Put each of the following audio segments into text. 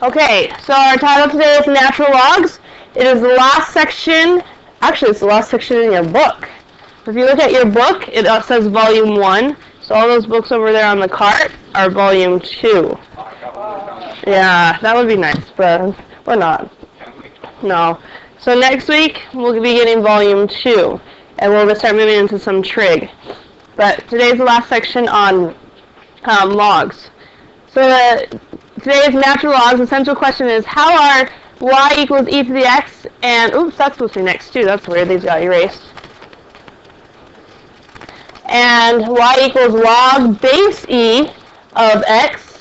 Okay, so our title today is Natural Logs. It is the last section, actually it's the last section in your book. If you look at your book, it says Volume 1. So all those books over there on the cart are Volume 2. Yeah, that would be nice, but we're not. No. So next week, we'll be getting Volume 2, and we'll start moving into some trig. But today's the last section on logs. So today's natural logs, the central question is, how are y equals e to the x, and, oops, that's supposed to be next too, that's weird, these got erased. And y equals log base e of x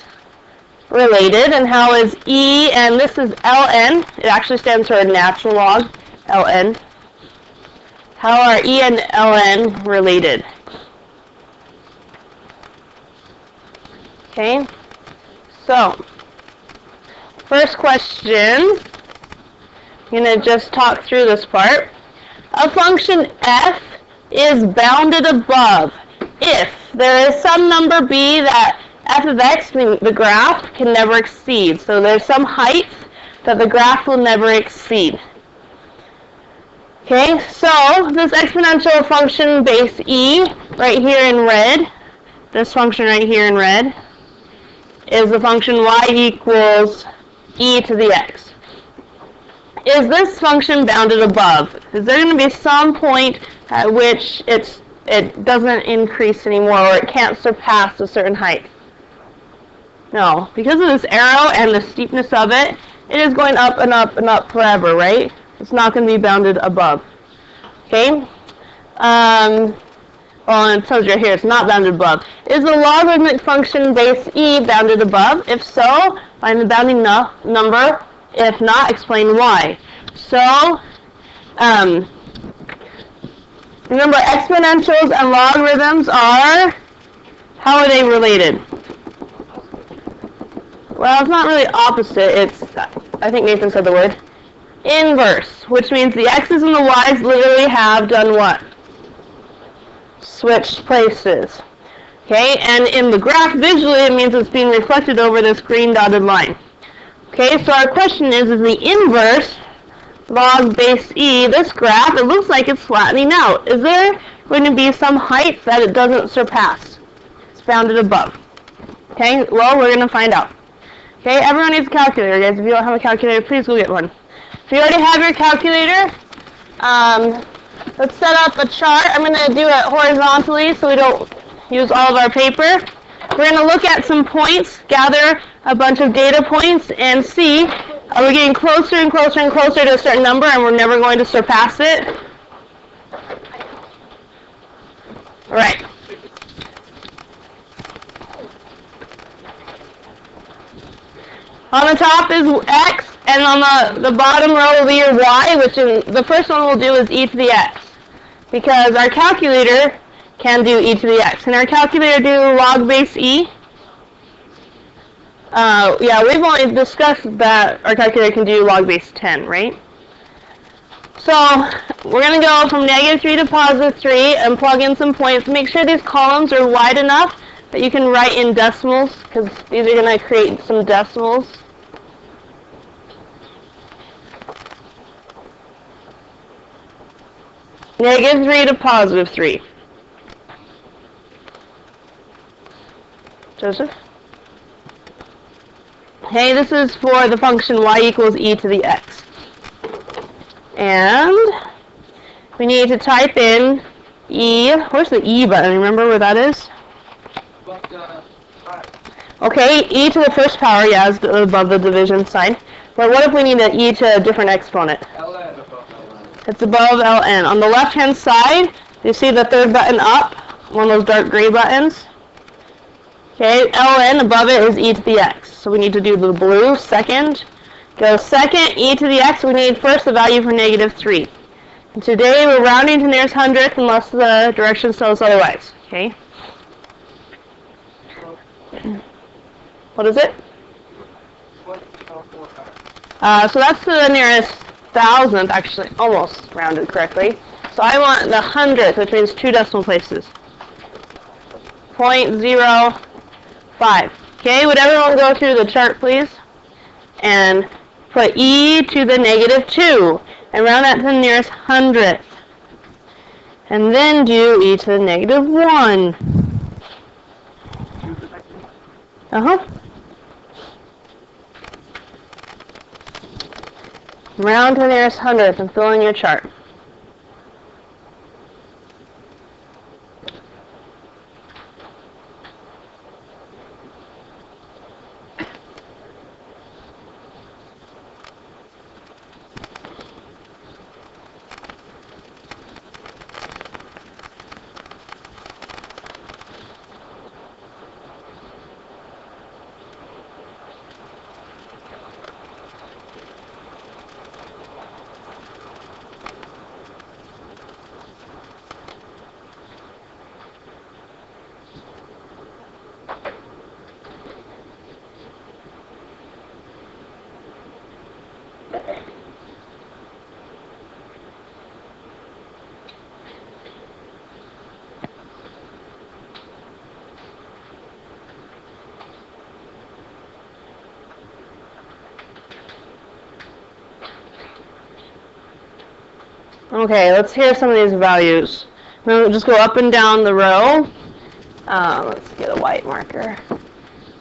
related, and how is e, and this is ln, it actually stands for a natural log, ln. How are e and ln related? Okay, so first question, I'm going to just talk through this part. A function f is bounded above if there is some number b that f of x, the graph, can never exceed. So there's some height that the graph will never exceed. Okay, so this exponential function base e, right here in red, this function right here in red, is the function y equals e to the x. Is this function bounded above? Is there going to be some point at which it doesn't increase anymore, or it can't surpass a certain height? No. Because of this arrow and the steepness of it, it is going up and up and up forever, right? It's not going to be bounded above. Okay? Well, it tells you right here, it's not bounded above. Is the logarithmic function base e bounded above? If so, find the bounding number. If not, explain why. So, remember, exponentials and logarithms are, how are they related? Well, it's not really opposite. It's, I think Nathan said the word, inverse, which means the x's and the y's literally have done what? Switched places. Okay, and in the graph visually it means it's being reflected over this green dotted line. Okay, so our question is the inverse log base e, this graph, it looks like it's flattening out. Is there going to be some height that it doesn't surpass? It's bounded above. Okay, well, we're going to find out. Okay, everyone needs a calculator, guys. If you don't have a calculator, please go get one. If you already have your calculator, let's set up a chart. I'm going to do it horizontally so we don't use all of our paper. We're going to look at some points, gather a bunch of data points, and see, are we getting closer and closer and closer to a certain number and we're never going to surpass it? All right. On the top is x, and on the bottom row will be your y, which the first one we'll do is e to the x, because our calculator can do e to the x. Can our calculator do log base e? Yeah, we've only discussed that our calculator can do log base 10, right? So we're going to go from -3 to +3 and plug in some points. Make sure these columns are wide enough that you can write in decimals, because these are going to create some decimals. -3 to +3. Joseph? Hey, this is for the function y equals e to the x. And we need to type in e. Where's the e button? Remember where that is? Okay, e to the first power, yeah, is above the division sign. But what if we need an e to a different exponent? It's above ln. On the left-hand side, you see the third button up, one of those dark gray buttons. Okay, ln above it is e to the x. So we need to do the blue second. Go second, e to the x, we need first the value for -3. And today we're rounding to nearest hundredth unless the directions tell us otherwise. Okay? What is it? So that's to the nearest thousandth, actually, almost rounded correctly. So I want the hundredth, which means 2 decimal places. 0.05. Okay, would everyone go through the chart, please? and put e to the negative 2 and round that to the nearest hundredth. And then do e to the negative 1. Round to the nearest hundredth and fill in your chart. Okay, let's hear some of these values. We'll just go up and down the row. Let's get a white marker.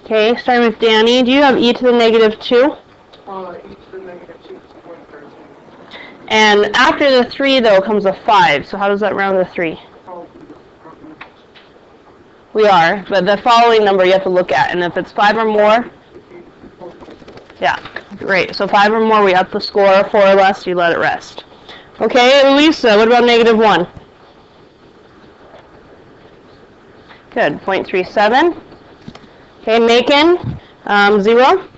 Okay, starting with Danny. Do you have e to the negative 2? E to the negative 2 is 0.13. And after the 3, though, comes a 5. So how does that round to 3? We are, but the following number you have to look at. And if it's 5 or more, yeah, great. So 5 or more, we up the score. 4 or less, you let it rest. Okay, Lisa, what about negative 1? Good, 0.37. Okay, Macon, 0?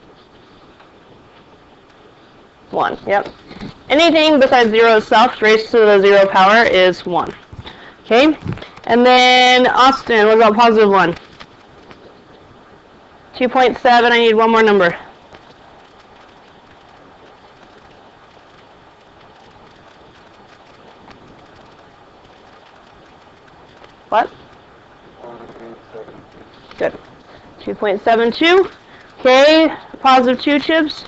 1, yep. Anything besides 0 itself raised to the 0 power is 1. Okay, and then Austin, what about positive 1? 2.7, I need one more number. What? Good. 2.72. Okay, positive 2 chips.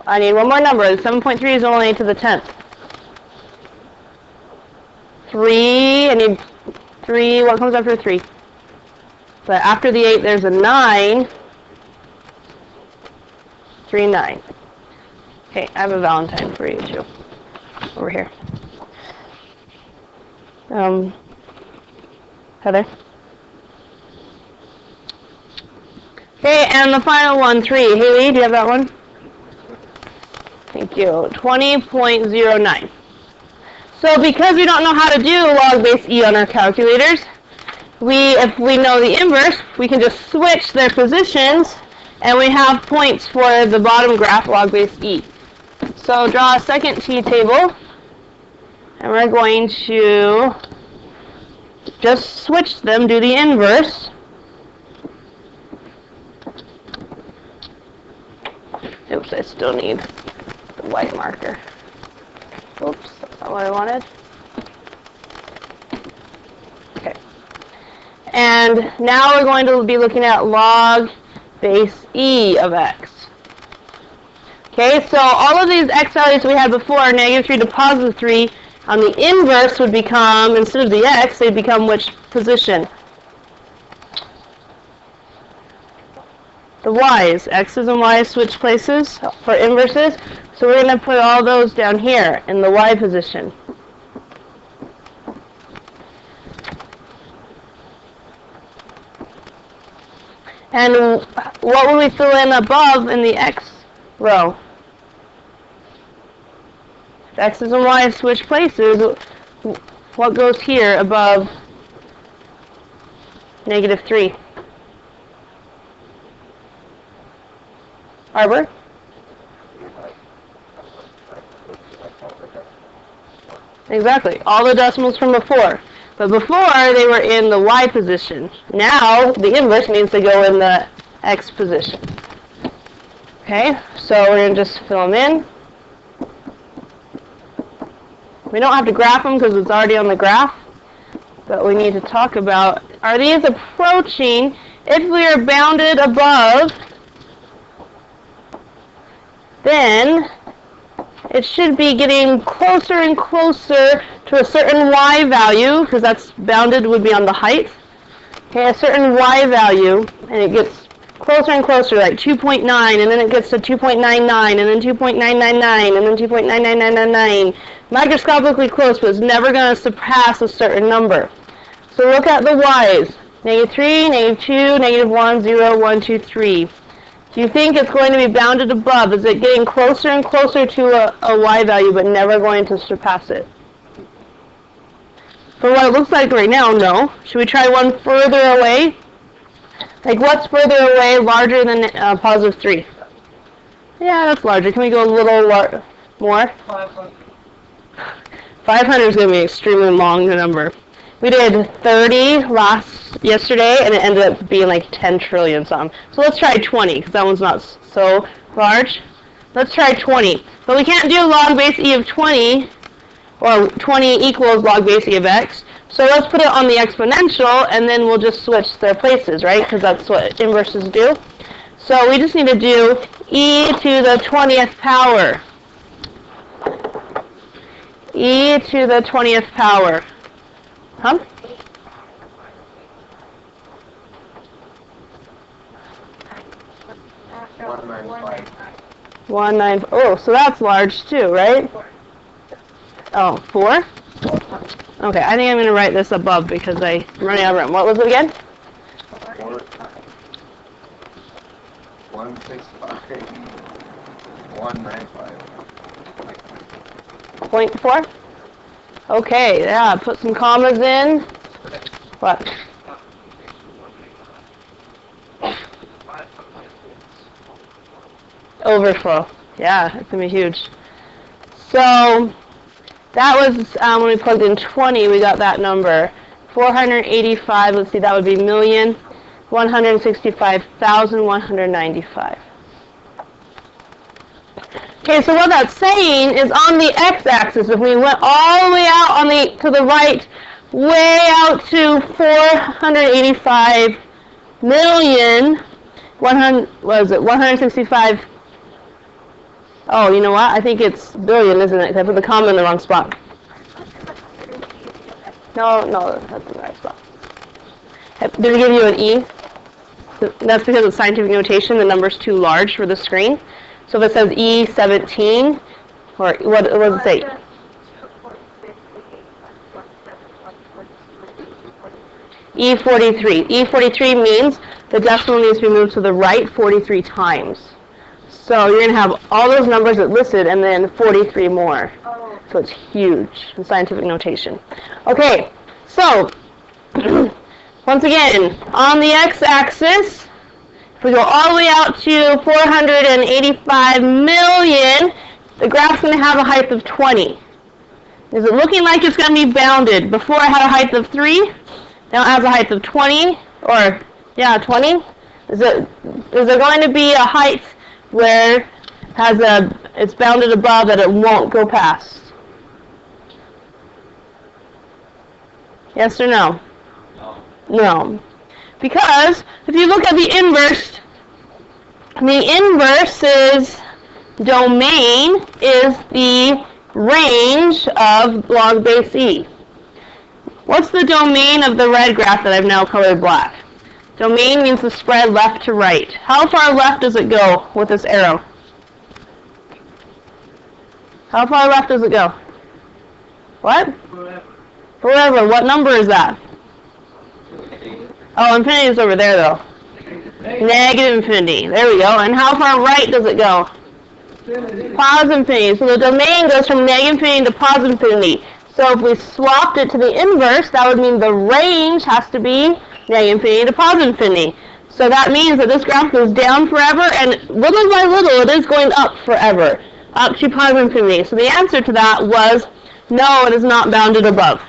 I need one more number. 7.3 is only to the 10th. 3, I need 3. What comes after 3? But after the 8, there's a 9. 3, 9. Okay, I have a Valentine for you too. Over here. Heather? Okay, and the final one, 3. Haley, do you have that one? Thank you. 20.09. So because we don't know how to do log base e on our calculators, if we know the inverse, we can just switch their positions, and we have points for the bottom graph log base e. So draw a second t-table, and we're going to just switch them, do the inverse. Oops, I still need the white marker. Oops, that's not what I wanted. Okay. And now we're going to be looking at log base e of x. Okay, so all of these x values we had before, -3 to +3, on the inverse would become, instead of the x, they'd become which position? The y's. X's and y's switch places for inverses. So we're going to put all those down here in the y position. And what will we fill in above in the x row? If x's and y's switch places, what goes here above -3? Arbor? Exactly. All the decimals from before. But before, they were in the y position. Now, the inverse means they go in the x position. Okay, so we're going to just fill them in. We don't have to graph them because it's already on the graph. But we need to talk about, are these approaching if we are bounded above, then it should be getting closer and closer to a certain y value, because that's bounded would be on the height. Okay, a certain y value, and it gets closer and closer, like 2.9, and then it gets to 2.99, and then 2.999, and then 2.99999. Microscopically close, but it's never going to surpass a certain number. So look at the y's. -3, -2, -1, 0, 1, 2, 3. Do you think it's going to be bounded above? Is it getting closer and closer to a y value, but never going to surpass it? For what it looks like right now, no. Should we try one further away? Like, what's further away, larger than positive 3? Yeah, that's larger. Can we go a little more? 500. 500 is going to be extremely long, the number. We did 30 yesterday, and it ended up being like 10 trillion something. So let's try 20, because that one's not so large. Let's try 20. But we can't do log base e of 20, or 20 equals log base e of x. So let's put it on the exponential, and then we'll just switch their places, right? Because that's what inverses do. So we just need to do e to the 20th power. E to the 20th power. Huh? One nine. Oh, so that's large too, right? Oh, 4? Okay, I think I'm going to write this above because I'm running out of room. What was it again? 165. 195. 0.4? Okay, yeah, put some commas in. What? Overflow. Yeah, it's going to be huge. So that was when we plugged in 20, we got that number. 485, let's see, that would be 1,165,195. Okay, so what that's saying is on the x-axis, if we went all the way out to the right, way out to 485 million, 165. Oh, you know what? I think it's billion, isn't it? 'Cause I put the comma in the wrong spot. No, that's in the right spot. Did it give you an E? That's because of scientific notation. The number's too large for the screen. So if it says E17, or what does it say? E43. E43 means the decimal needs to be moved to the right 43 times. So you're going to have all those numbers that listed and then 43 more. So it's huge in scientific notation. Okay, so once again, on the x-axis, if we go all the way out to 485 million, the graph's going to have a height of 20. Is it looking like it's going to be bounded? Before I had a height of 3, now it has a height of 20, or, yeah, 20. Is there going to be a height where it's bounded above that it won't go past? Yes or no? No. Because if you look at the inverse's domain is the range of log base e. What's the domain of the red graph that I've now colored black? Domain means the spread left to right. How far left does it go with this arrow? How far left does it go? What? Forever. What number is that? Oh, infinity is over there, though. Negative infinity. There we go. And how far right does it go? Positive infinity. So the domain goes from negative infinity to positive infinity. So if we swapped it to the inverse, that would mean the range has to be negative infinity to positive infinity. So that means that this graph goes down forever, and little by little, it is going up forever, up to positive infinity. So the answer to that was, no, it is not bounded above.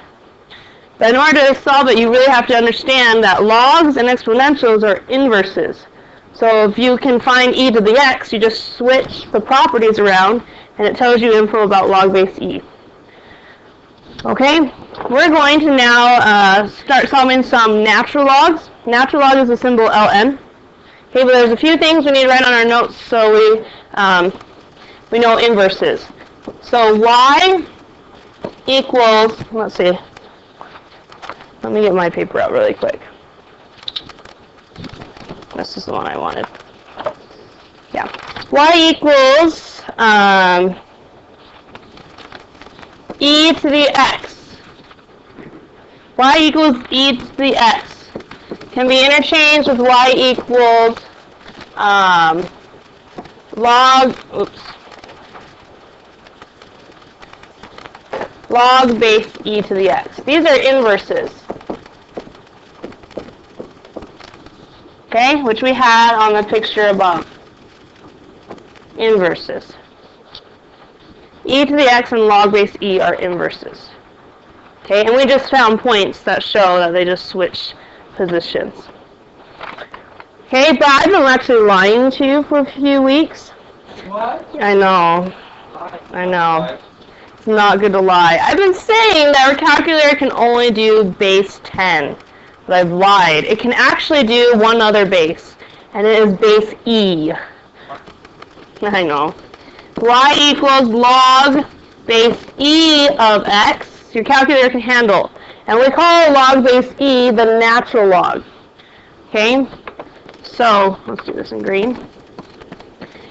But in order to solve it, you really have to understand that logs and exponentials are inverses. So if you can find e to the x, you just switch the properties around, and it tells you info about log base e. Okay, we're going to now start solving some natural logs. Natural log is the symbol ln. Okay, but there's a few things we need to write on our notes so we know inverses. So y equals, let's see, let me get my paper out really quick. This is the one I wanted. Yeah. Y equals e to the x. Y equals e to the x. Can be interchanged with y equals log base e to the x. These are inverses. Okay, which we had on the picture above. Inverses. E to the x and log base e are inverses. Okay, and we just found points that show that they just switch positions. Okay, but I've been actually lying to you for a few weeks. What? I know. It's not good to lie. I've been saying that our calculator can only do base 10, but I've lied. It can actually do one other base, and it is base e. I know. Y equals log base e of x. Your calculator can handle. And we call log base e the natural log. Okay? So, let's do this in green.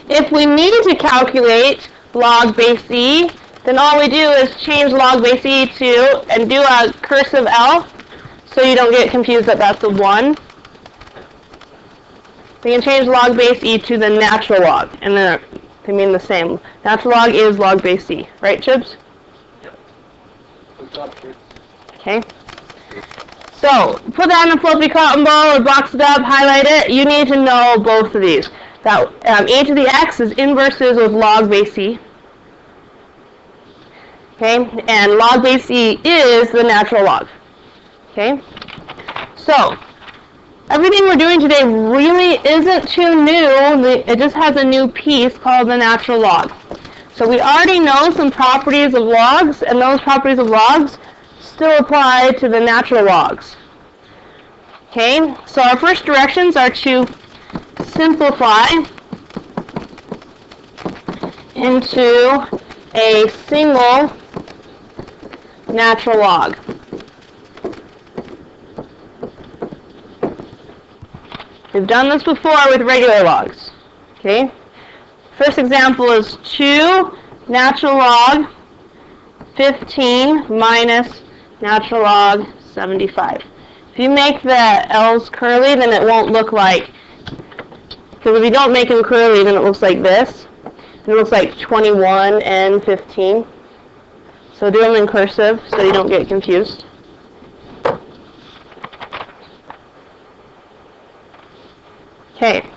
If we need to calculate log base e, then all we do is change log base e to, and do a cursive L, so you don't get confused that that's a 1. We can change log base e to the natural log, and then they mean the same. Natural log is log base e. Right, Chibs? Okay. So, put that in a fluffy cotton ball or box it up, highlight it. You need to know both of these. That e to the x is inverses with log base e. Okay, and log base e is the natural log. Okay, so everything we're doing today really isn't too new. It just has a new piece called the natural log. So we already know some properties of logs, and those properties of logs still apply to the natural logs. Okay, so our first directions are to simplify into a single natural log. We've done this before with regular logs. Okay, first example is 2 natural log 15 minus natural log 75. If you make the L's curly, then it won't look like, because if you don't make them curly, then it looks like this. It looks like 21 and 15. So do them in cursive so you don't get confused. Okay,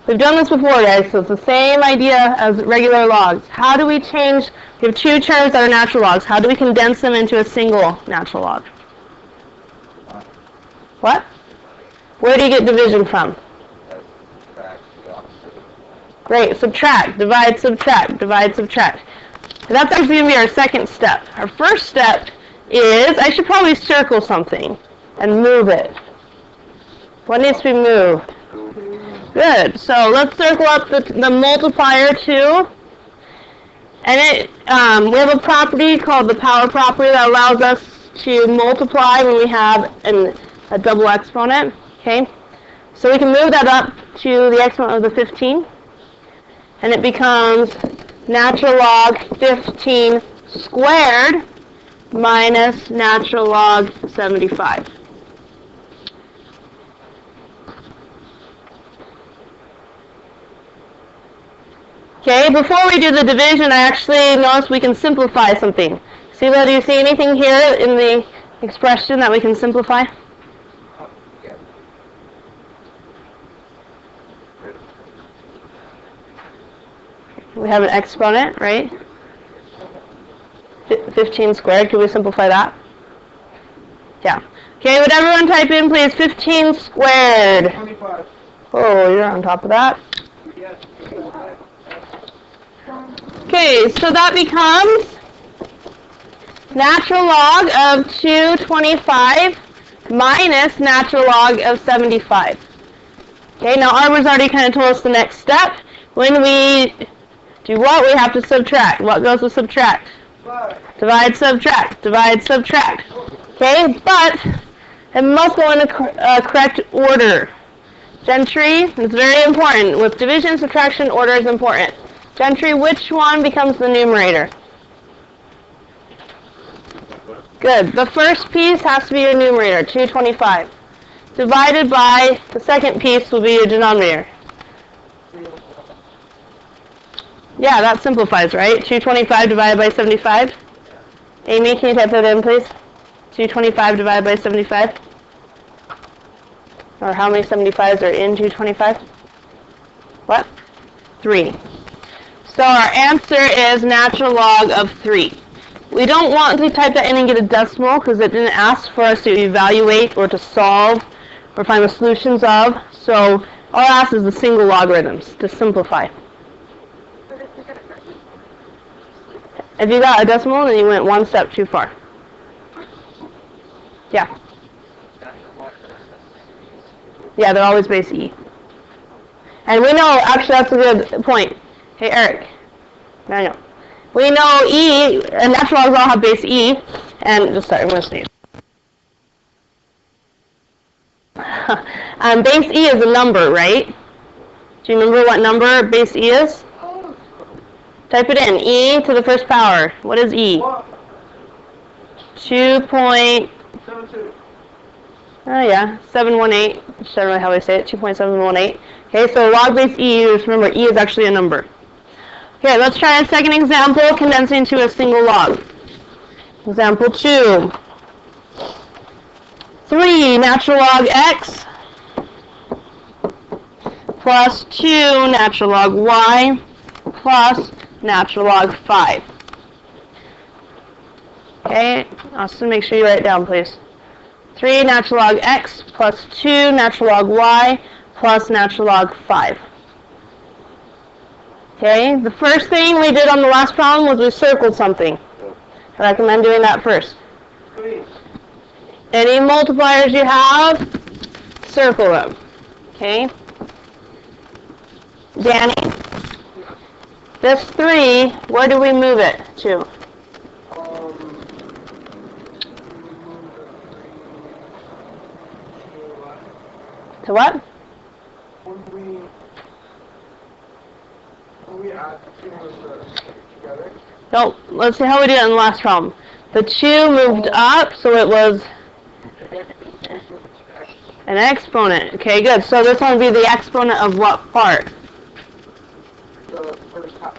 we've done this before, guys, so it's the same idea as regular logs. How do we change, we have 2 terms that are natural logs. How do we condense them into a single natural log? What? Where do you get division from? Great, subtract, divide, subtract, divide, subtract. That's actually going to be our second step. Our first step is, I should probably circle something and move it. What needs to be moved? Good, so let's circle up the multiplier 2. And we have a property called the power property that allows us to multiply when we have a double exponent. Okay, so we can move that up to the exponent of the 15. And it becomes natural log 15 squared minus natural log 75. Okay, before we do the division, I actually noticed we can simplify something. Sila, do you see anything here in the expression that we can simplify? We have an exponent, right? 15 squared. Can we simplify that? Yeah. Okay, would everyone type in, please, 15 squared? 25. Oh, you're on top of that. Yes. Okay, so that becomes natural log of 225 minus natural log of 75. Okay, now Arbor's already kind of told us the next step. When we do what? We have to subtract. What goes with subtract? Divide, subtract. Divide, subtract. Okay, but it must go in a correct order. Gentry is very important. With division, subtraction, order is important. Gentry, which one becomes the numerator? Good. The first piece has to be your numerator, 225. Divided by the second piece will be your denominator. Yeah, that simplifies, right? 225 divided by 75. Amy, can you type that in, please? 225 divided by 75. Or how many 75s are in 225? What? 3. So our answer is natural log of 3. We don't want to type that in and get a decimal because it didn't ask for us to evaluate or to solve or find the solutions of. So all it asks is the single logarithms to simplify. If you got a decimal, then you went one step too far. Yeah. Yeah, they're always base E. And we know, actually that's a good point. Hey, Eric. Manuel. We know E, and natural logs all have base E, and just sorry, I'm going to sneeze. Base E is a number, right? Do you remember what number base E is? Type it in. E to the first power. What is E? 2.72. Oh yeah, 718. That's generally how we say it. 2.718. Okay, so log base E. Just remember, E is actually a number. Okay, let's try a second example, condensing to a single log. Example 2. 3 natural log x plus 2 natural log y plus natural log 5. Okay, also make sure you write it down, please. 3 natural log x plus 2 natural log y plus natural log 5. Okay, the first thing we did on the last problem was we circled something. I recommend doing that first. Any multipliers you have, circle them. Okay? Danny, this 3, where do we move it to? To what? When we add the two numbers together. No, let's see how we did it in the last problem. The 2 moved up, so it was an exponent. Okay, good. So this one would be the exponent of what part? The first half.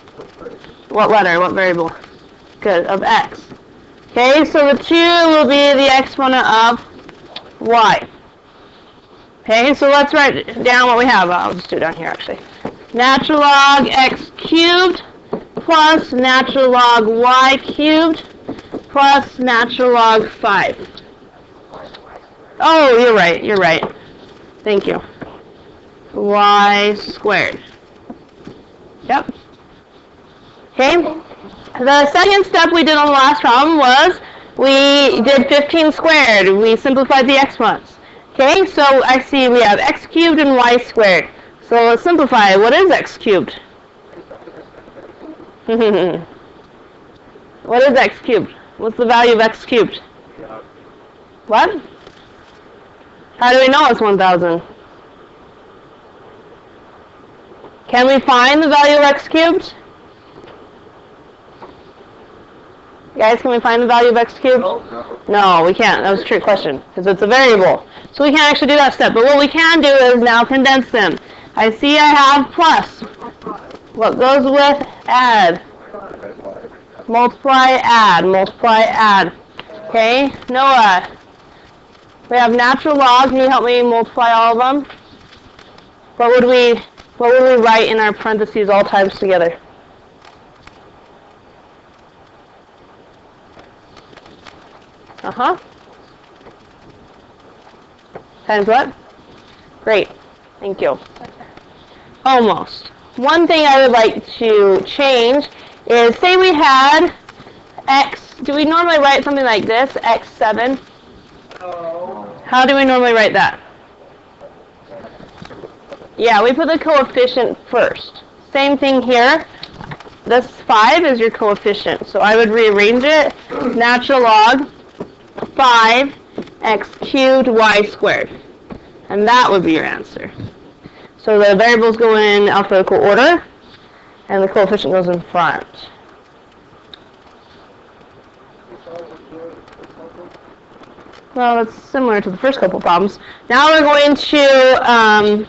What letter? What variable? Good, of x. Okay, so the 2 will be the exponent of y. Okay, so let's write down what we have. I'll just do it down here, actually. Natural log x cubed plus natural log y cubed plus natural log 5. Oh, you're right, you're right. Thank you. Y squared. Yep. Okay. The second step we did on the last problem was we did 15 squared. We simplified the exponents. Okay, so I see we have x cubed and y squared. So let's simplify. What is x cubed? What is x cubed? What's the value of x cubed? What? How do we know it's 1,000? Can we find the value of x cubed? Guys, can we find the value of x cubed? No, we can't. That was a trick question, because it's a variable. So we can't actually do that step. But what we can do is now condense them. I see I have plus. What goes with add? Multiply, add. Multiply, add. Okay, Noah. We have natural log. Can you help me multiply all of them? What would we write in our parentheses all times together? Times what? Great. Thank you. Almost. One thing I would like to change is, say we had x, do we normally write something like this, x7? No. How do we normally write that? Yeah, we put the coefficient first. Same thing here. This 5 is your coefficient. So I would rearrange it. Natural log 5 x cubed y squared. And that would be your answer. So the variables go in alphabetical order, and the coefficient goes in front. Well, it's similar to the first couple problems. Now we're going to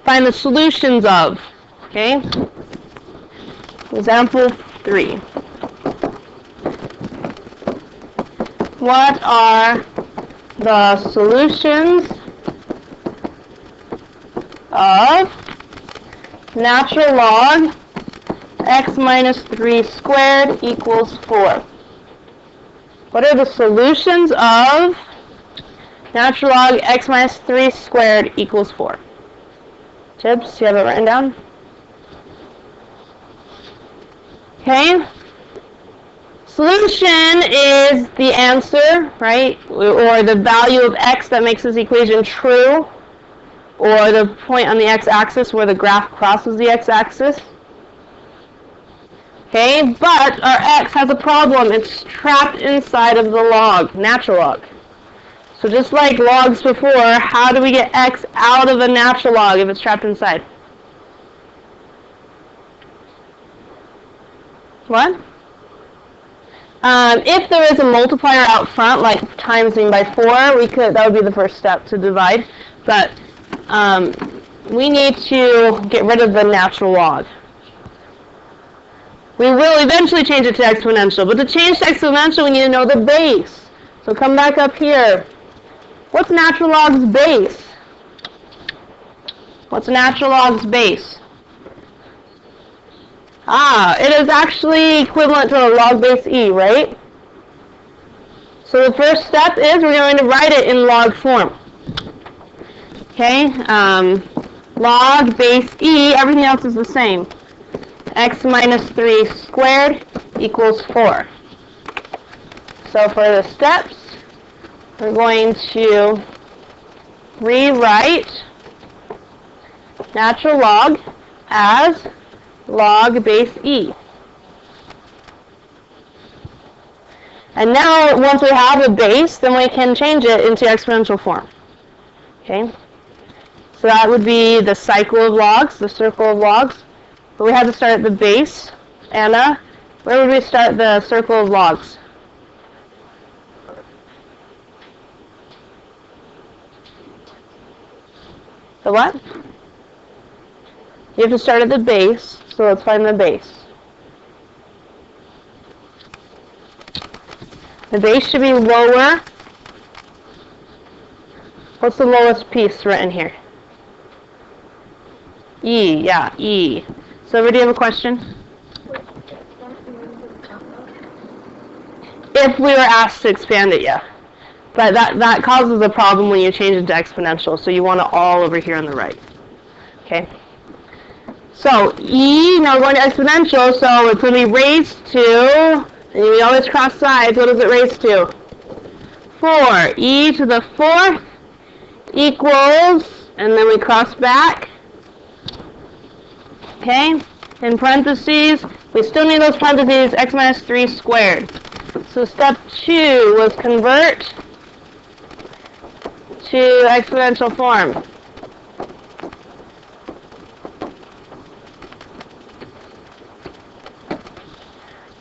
find the solutions of, okay? Example 3. What are the solutions of natural log x minus 3 squared equals 4? What are the solutions of natural log x minus 3 squared equals 4? Tibbs, you have it written down? Okay. Solution is the answer, right? Or the value of x that makes this equation true. Or the point on the x-axis where the graph crosses the x-axis. Okay, but our x has a problem. It's trapped inside of the log, natural log. So just like logs before, how do we get x out of a natural log if it's trapped inside? What? If there is a multiplier out front, like timesing by 4, that would be the first step to divide. But we need to get rid of the natural log. We will eventually change it to exponential, but to change to exponential, we need to know the base. So come back up here. What's natural log's base? What's natural log's base? It is actually equivalent to a log base e, right? So the first step is we're going to write it in log form. Okay, log base e, everything else is the same. X minus 3 squared equals 4. So for the steps, we're going to rewrite natural log as log base e. And now, once we have a base, then we can change it into exponential form. Okay? So that would be the cycle of logs, the circle of logs. But we have to start at the base. Anna, where would we start the circle of logs? The what? You have to start at the base, so let's find the base. The base should be lower. What's the lowest piece written here? E, yeah, E. So everybody have a question? If we were asked to expand it, yeah. But that causes a problem when you change it to exponential, so you want it all over here on the right. Okay? So, E, now we're going to exponential, so it's going to be raised to, and we always cross sides, what does it raise to? 4. E to the 4th equals, and then we cross back. Okay? In parentheses, we still need those parentheses, x minus 3 squared. So step 2 was convert to exponential form.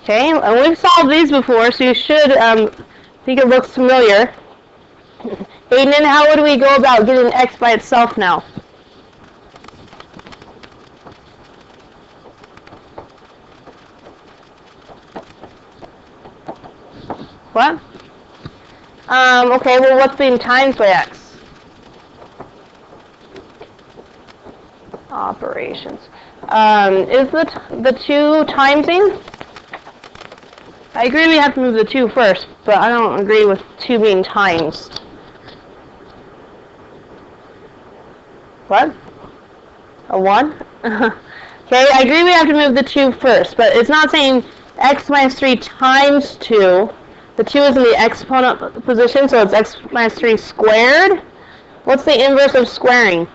Okay, and we've solved these before, so you should think it looks familiar. Aiden, how would we go about getting x by itself now? What? Okay, well, what's being times by x? Operations. Is the 2 timesing? I agree we have to move the 2 first, but I don't agree with 2 being times. What? A 1? Okay, I agree we have to move the 2 first, but it's not saying x minus 3 times 2. The 2 is in the exponent position, so it's x minus 3 squared. What's the inverse of squaring?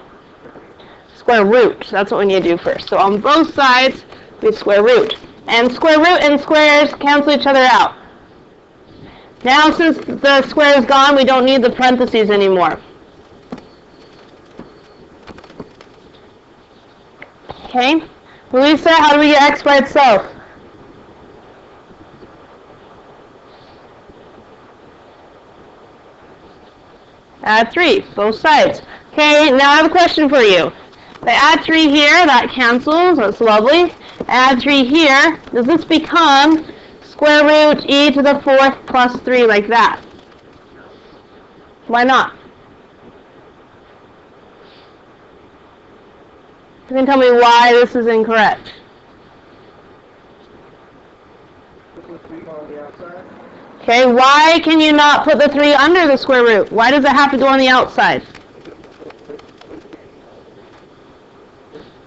Square root. That's what we need to do first. So on both sides, we square root. And square root and squares cancel each other out. Now, since the square is gone, we don't need the parentheses anymore. Okay? Melissa, how do we get x by itself? Add 3, both sides. Okay, now I have a question for you. If I add 3 here, that cancels. That's lovely. Add 3 here. Does this become square root e to the 4th plus 3 like that? Why not? You can tell me why this is incorrect. Okay, why can you not put the 3 under the square root? Why does it have to go on the outside?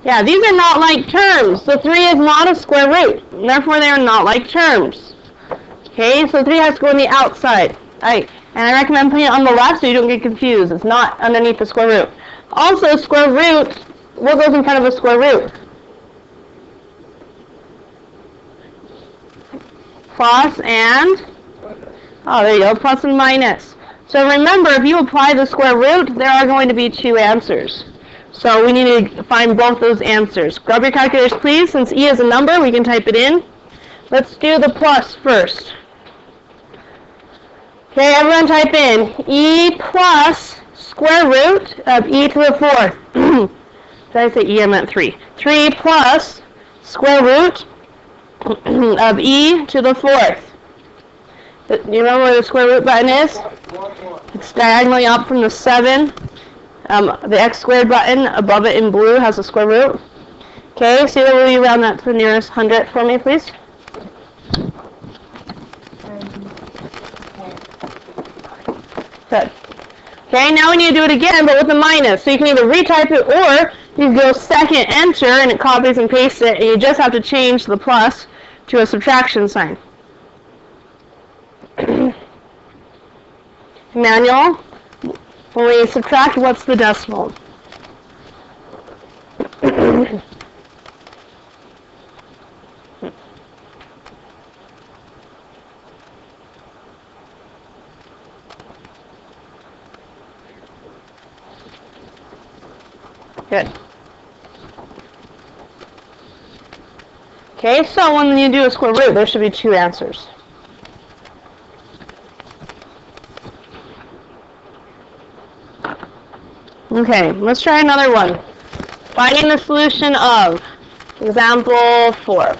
Yeah, these are not like terms. The 3 is not a square root, and therefore they are not like terms. Okay, so 3 has to go on the outside. Alright, and I recommend putting it on the left so you don't get confused. It's not underneath the square root. Also, square root, what goes in front of a square root? Plus and, oh, there you go, plus and minus. So remember, if you apply the square root, there are going to be 2 answers. So we need to find both those answers. Grab your calculators, please. Since e is a number, we can type it in. Let's do the plus first. Okay, everyone type in e plus square root of e to the 4th. Did I say e? I meant 3. 3 plus square root of e to the 4th. Do you remember where the square root button is? It's diagonally up from the 7. The x squared button above it in blue has a square root. Okay, so will you round that to the nearest hundredth for me, please? Good. Okay, now we need to do it again, but with a minus. So you can either retype it or you can go second enter and it copies and pastes it, and you just have to change the plus to a subtraction sign. Emmanuel, when we subtract, what's the decimal? Good. Okay, so when you do a square root, there should be 2 answers. Okay, let's try another one. Finding the solution of example 4.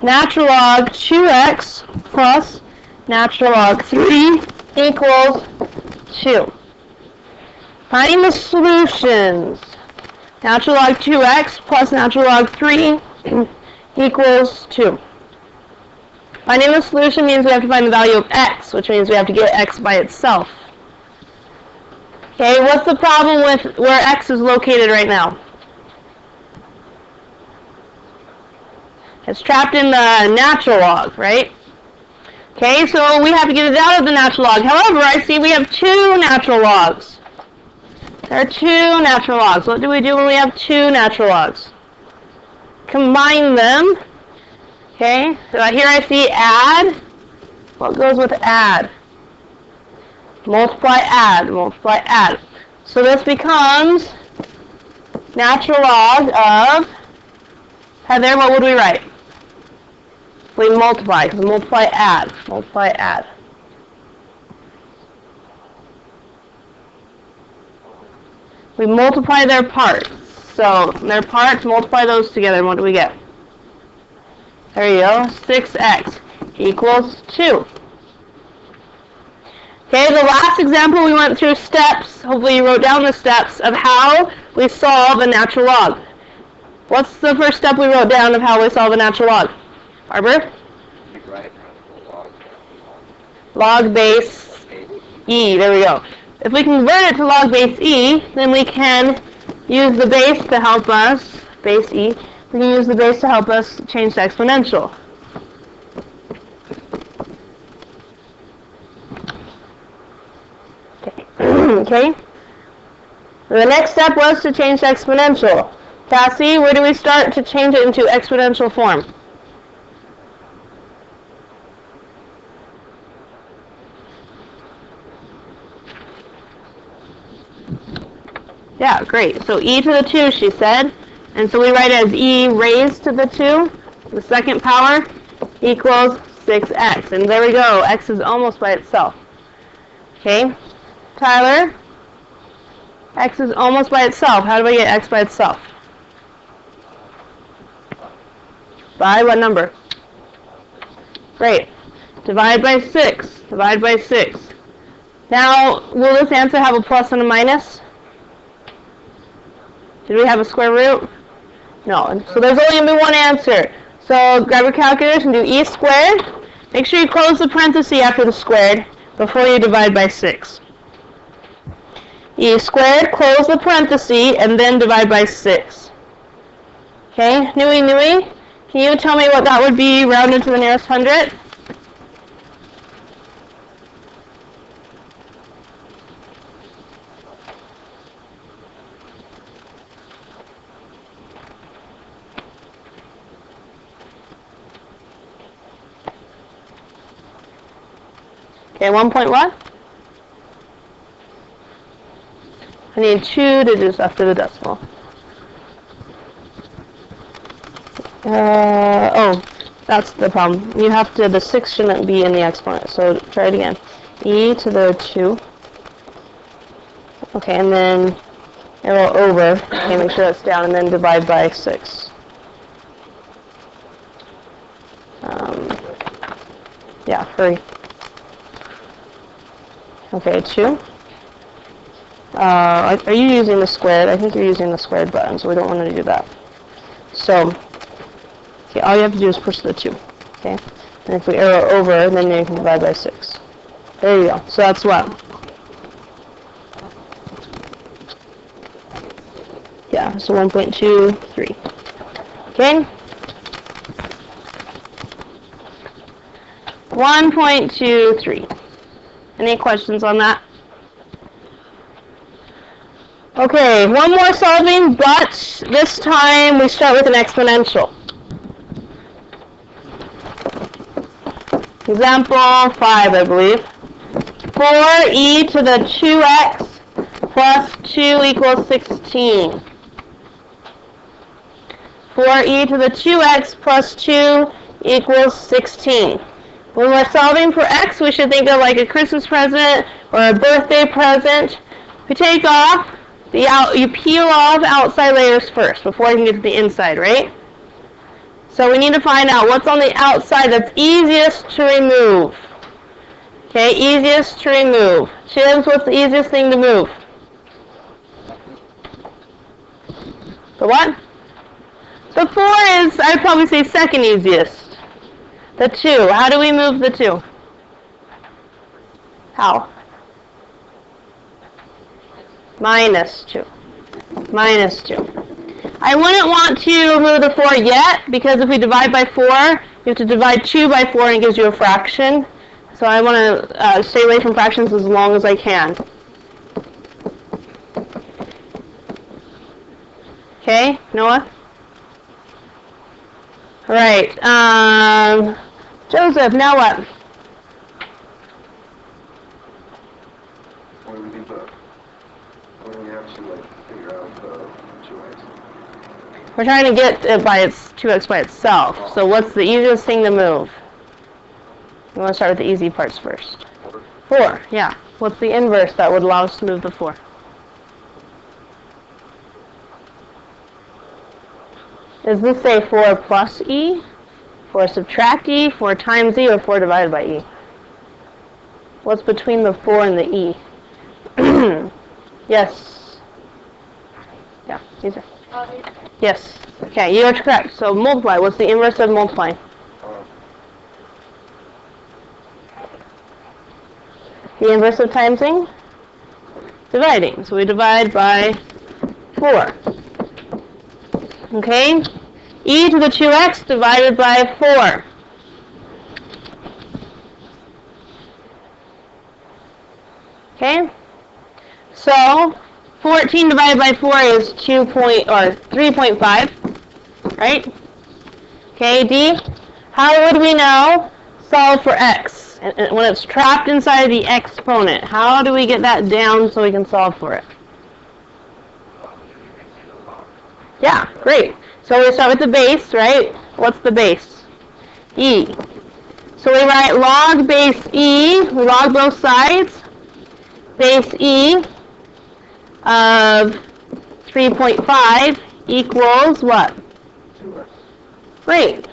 Natural log 2x plus natural log 3 equals 2. Finding the solutions. Natural log 2x plus natural log 3 equals 2. Finding the solution means we have to find the value of x, which means we have to get x by itself. Okay, what's the problem with where x is located right now? It's trapped in the natural log, right? Okay, so we have to get it out of the natural log. However, I see we have 2 natural logs. There are 2 natural logs. What do we do when we have 2 natural logs? Combine them. Okay, so here I see add. What goes with add? Multiply, add, multiply, add. So this becomes natural log of, Heather, what would we write? We multiply, because multiply, add, multiply, add. We multiply their parts. So their parts, multiply those together, and what do we get? There you go, 6x equals 2. Okay, the last example we went through steps, hopefully you wrote down the steps of how we solve a natural log. What's the first step we wrote down of how we solve a natural log? Arbor? Log base e, there we go. If we convert it to log base e, then we can use the base to help us, base e, we can use the base to help us change the exponential. Okay. Okay. The next step was to change the exponential. Cassie, where do we start to change it into exponential form? Yeah, great. So e to the 2, she said. And so we write it as e raised to the 2, the second power, equals 6x. And there we go. X is almost by itself. Okay. Tyler, x is almost by itself. How do I get x by itself? By what number? Great. Divide by 6. Divide by 6. Now, will this answer have a plus and a minus? Did we have a square root? No. So there's only going to be one answer. So grab your calculators and do e squared. Make sure you close the parenthesis after the squared before you divide by 6. E squared, close the parenthesis, and then divide by 6. Okay, Nui, can you tell me what that would be rounded to the nearest hundredth? Okay, 1 point what? I need 2 digits after the decimal. Oh, that's the problem. You have to, the 6 shouldn't be in the exponent, so try it again. E to the 2. Okay, and then arrow over. Okay, make sure that's down, and then divide by 6. Yeah, hurry. Okay, 2. Are you using the squared? I think you're using the squared button, so we don't want to do that. So, okay, all you have to do is push the 2. Okay, and if we arrow over, then you can divide by 6. There you go. So that's what? Yeah, so 1.23. Okay? 1.23. Any questions on that? Okay, one more solving, but this time we start with an exponential. Example 5, I believe. 4e to the 2x plus 2 equals 16. 4e to the 2x plus 2 equals 16. When we're solving for x, we should think of like a Christmas present or a birthday present. We take off, you peel off outside layers first before you can get to the inside, right? So we need to find out what's on the outside that's easiest to remove. Okay, easiest to remove. Chibs, what's the easiest thing to move? The what? The 4 is, I'd probably say, second easiest. The 2. How do we move the 2? How? Minus 2. Minus 2. I wouldn't want to remove the 4 yet, because if we divide by 4, you have to divide 2 by 4 and it gives you a fraction. So I want to stay away from fractions as long as I can. Okay, Noah? All right. Joseph, now what? When we have to figure out the 2x. We're trying to get it by its 2x by itself. So what's the easiest thing to move? You want to start with the easy parts first. 4, yeah. What's the inverse that would allow us to move the 4? Does this say 4 plus e, 4 subtract e, 4 times e, or 4 divided by e? What's between the 4 and the e? Yes. Yeah, these are. Yes. Okay, you are correct. So multiply. What's the inverse of multiplying? The inverse of timesing? Dividing. So we divide by 4. Okay? e to the 2x divided by 4. Okay? So 14 divided by 4 is 3.5, right? Okay, D. How would we now solve for x? And when it's trapped inside the exponent, how do we get that down so we can solve for it? Yeah, great. So we start with the base, right? What's the base? E. So we write log base E, we log both sides. Base E of 3.5 equals what? 2x. Great.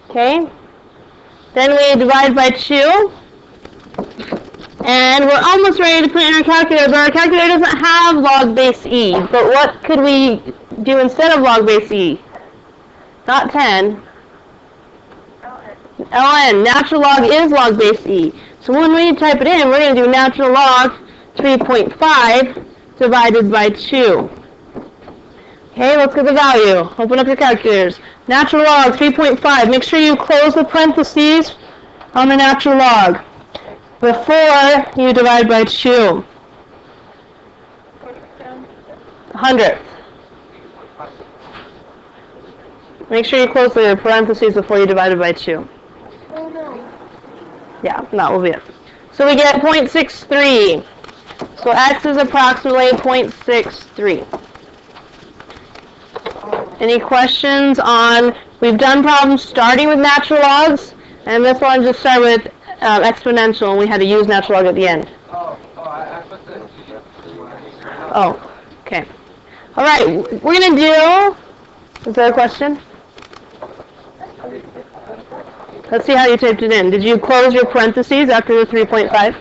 Okay. Then we divide by 2. And we're almost ready to put in our calculator, but our calculator doesn't have log base E. But what could we do instead of log base E? Not 10. ln. Natural log is log base E. So when we type it in, we're going to do natural log 3.5 divided by 2. Okay, let's get the value. Open up your calculators. Natural log 3.5. Make sure you close the parentheses on the natural log before you divide by 2. 100th. Make sure you close the parentheses before you divide it by 2. Yeah, that will be it. So we get 0.63. So x is approximately 0.63. Any questions on, we've done problems starting with natural logs, and this one just started with exponential, and we had to use natural log at the end. I put the... Oh, okay. All right, we're going to do, is there a question? Let's see how you typed it in. Did you close your parentheses after the 3.5?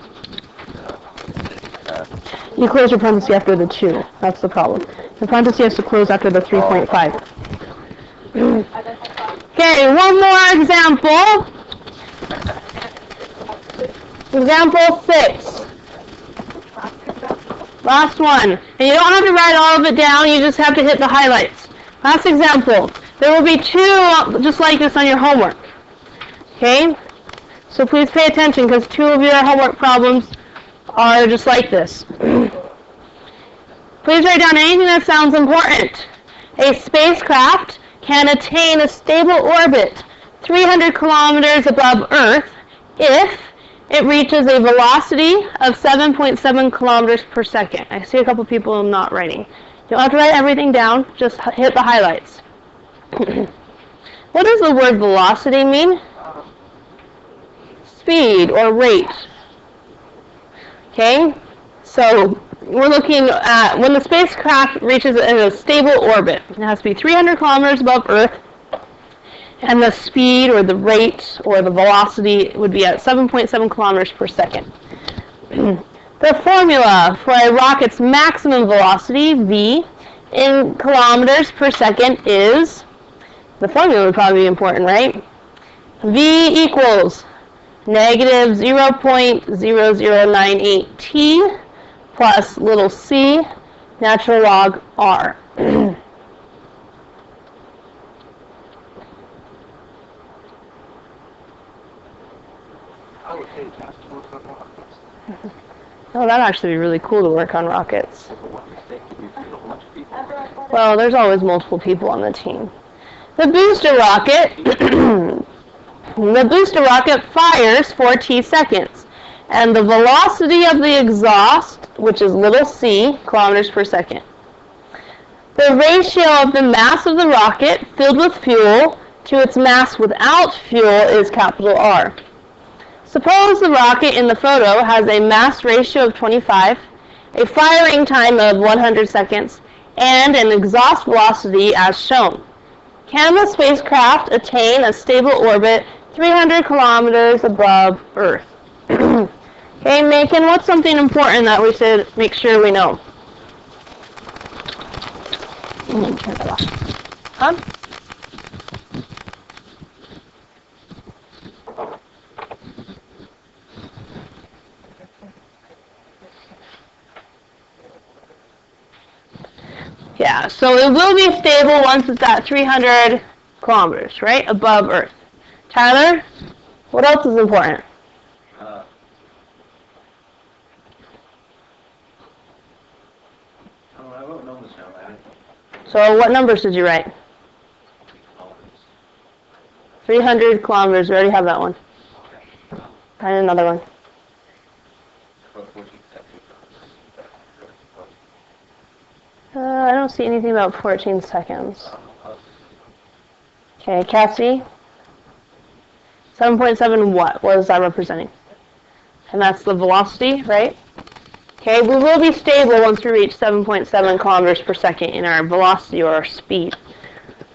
You close your parentheses after the 2. That's the problem. The parentheses has to close after the 3.5. Okay, one more example. Example 6. Last one. And you don't have to write all of it down, you just have to hit the highlights. Last example. There will be 2 just like this on your homework. Okay? So please pay attention because 2 of your homework problems are just like this. Please write down anything that sounds important. A spacecraft can attain a stable orbit 300 kilometers above Earth if it reaches a velocity of 7.7 kilometers per second. I see a couple people not writing. You don't have to write everything down, just hit the highlights. What does the word velocity mean? Speed or rate. Okay, so we're looking at when the spacecraft reaches a stable orbit. It has to be 300 kilometers above Earth, and the speed or the rate or the velocity would be at 7.7 kilometers per second. The formula for a rocket's maximum velocity, v, in kilometers per second is, the formula would probably be important, right? V equals negative 0.0098 t plus little c natural log r. Oh, that'd actually be really cool to work on rockets. Well, there's always multiple people on the team. The booster rocket, the booster rocket fires for t seconds, and the velocity of the exhaust, which is little c, kilometers per second. The ratio of the mass of the rocket filled with fuel to its mass without fuel is capital R. Suppose the rocket in the photo has a mass ratio of 25, a firing time of 100 seconds, and an exhaust velocity as shown. Can the spacecraft attain a stable orbit 300 kilometers above Earth? Okay, Macon, what's something important that we should make sure we know? Turn that off. Huh? Yeah, so it will be stable once it's at 300 kilometers, right, above Earth. Tyler, what else is important? I wrote numbers down, man. So what numbers did you write? 300 kilometers, we already have that one. Find another one. I don't see anything about 14 seconds. Okay, Cassie? 7.7 what? What is that representing? And that's the velocity, right? Okay, we will be stable once we reach 7.7 kilometers per second in our velocity or our speed.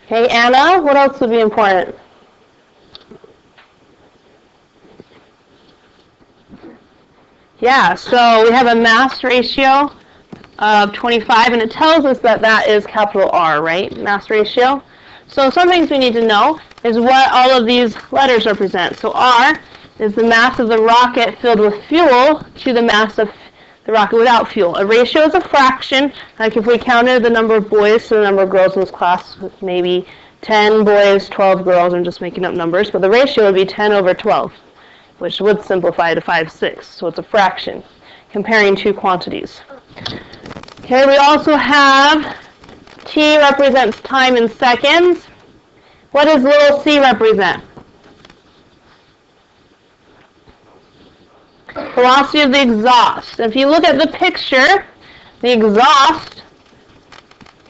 Okay, Anna, what else would be important? Yeah, so we have a mass ratio of 25, and it tells us that that is capital R, right? Mass ratio. So some things we need to know is what all of these letters represent. So R is the mass of the rocket filled with fuel to the mass of the rocket without fuel. A ratio is a fraction. Like if we counted the number of boys to the number of girls in this class, maybe 10 boys, 12 girls, I'm just making up numbers, but the ratio would be 10 over 12, which would simplify to 5/6. So it's a fraction, comparing two quantities. Okay, we also have T represents time in seconds. What does little c represent? Velocity of the exhaust. If you look at the picture, the exhaust,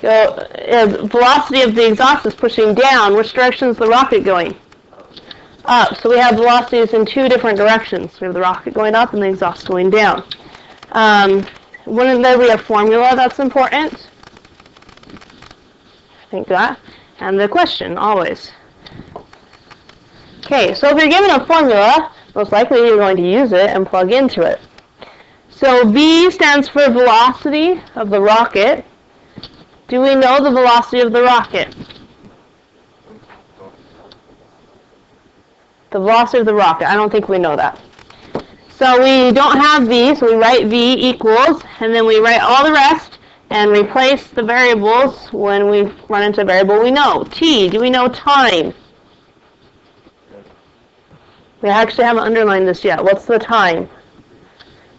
velocity of the exhaust is pushing down. Which direction is the rocket going? Up. So we have velocities in two different directions. We have the rocket going up and the exhaust going down. Wouldn't there be a formula that's important? I think that. And the question, always. Okay, so if you're given a formula, most likely you're going to use it and plug into it. So V stands for velocity of the rocket. Do we know the velocity of the rocket? The velocity of the rocket. I don't think we know that. So we don't have V, so we write V equals, and then we write all the rest and replace the variables when we run into a variable we know. T, do we know time? We actually haven't underlined this yet. What's the time?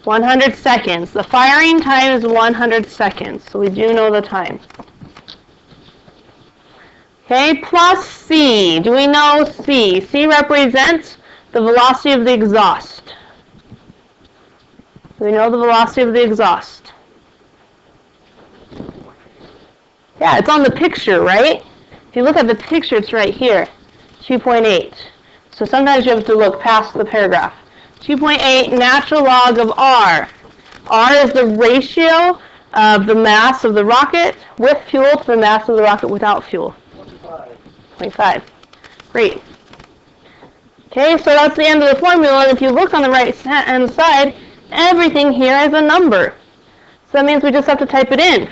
100 seconds. The firing time is 100 seconds, so we do know the time. Okay, plus C. Do we know C? C represents the velocity of the exhaust. Do we know the velocity of the exhaust? Yeah, it's on the picture, right? If you look at the picture, it's right here, 2.8. So sometimes you have to look past the paragraph. 2.8 natural log of R. R is the ratio of the mass of the rocket with fuel to the mass of the rocket without fuel. 0.5. Great. Okay, so that's the end of the formula. And if you look on the right-hand side, everything here is a number. So that means we just have to type it in.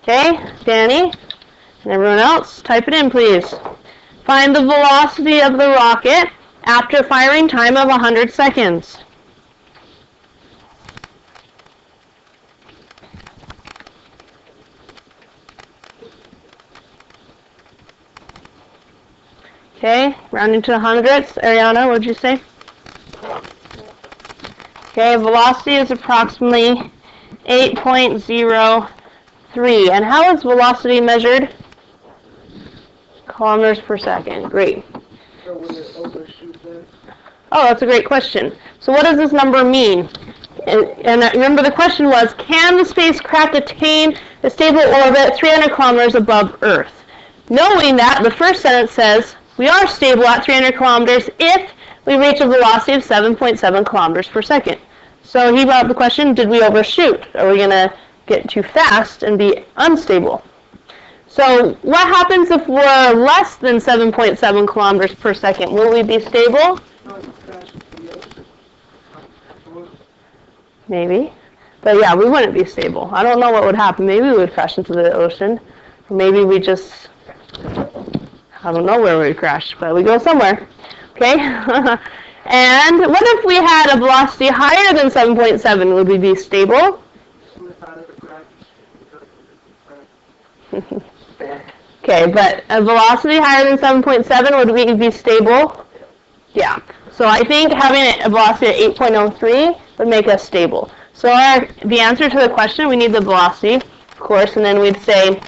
Okay, Danny and everyone else, type it in, please. Find the velocity of the rocket after firing time of 100 seconds. Okay, rounding to the hundredths. Ariana, what did you say? Okay, velocity is approximately 8.03. And how is velocity measured? Kilometers per second. Great. So will it overshoot then? Oh, that's a great question. So what does this number mean? And remember the question was, can the spacecraft attain a stable orbit 300 kilometers above Earth? Knowing that, the first sentence says, we are stable at 300 kilometers if we reach a velocity of 7.7 kilometers per second. So he brought up the question, did we overshoot? Are we going to get too fast and be unstable? So what happens if we're less than 7.7 kilometers per second? Will we be stable? Maybe. But yeah, we wouldn't be stable. I don't know what would happen. Maybe we would crash into the ocean. Or maybe we just, I don't know where we would crash, but we go somewhere. Okay? And what if we had a velocity higher than 7.7? Would we be stable? Okay, but a velocity higher than 7.7 would be stable? Yeah. So I think having a velocity at 8.03 would make us stable. So the answer to the question, we need the velocity, of course, and then we'd say,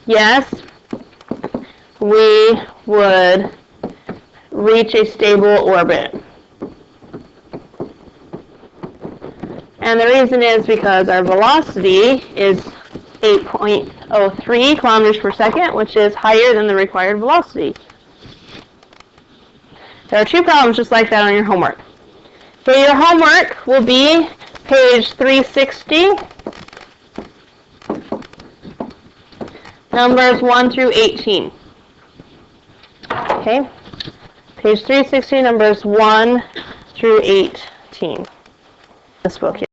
yes, we would reach a stable orbit. And the reason is because our velocity is 8.03 kilometers per second, which is higher than the required velocity. There are two problems just like that on your homework. So your homework will be page 360, numbers 1 through 18. Okay? Page 360, numbers 1 through 18. This book here.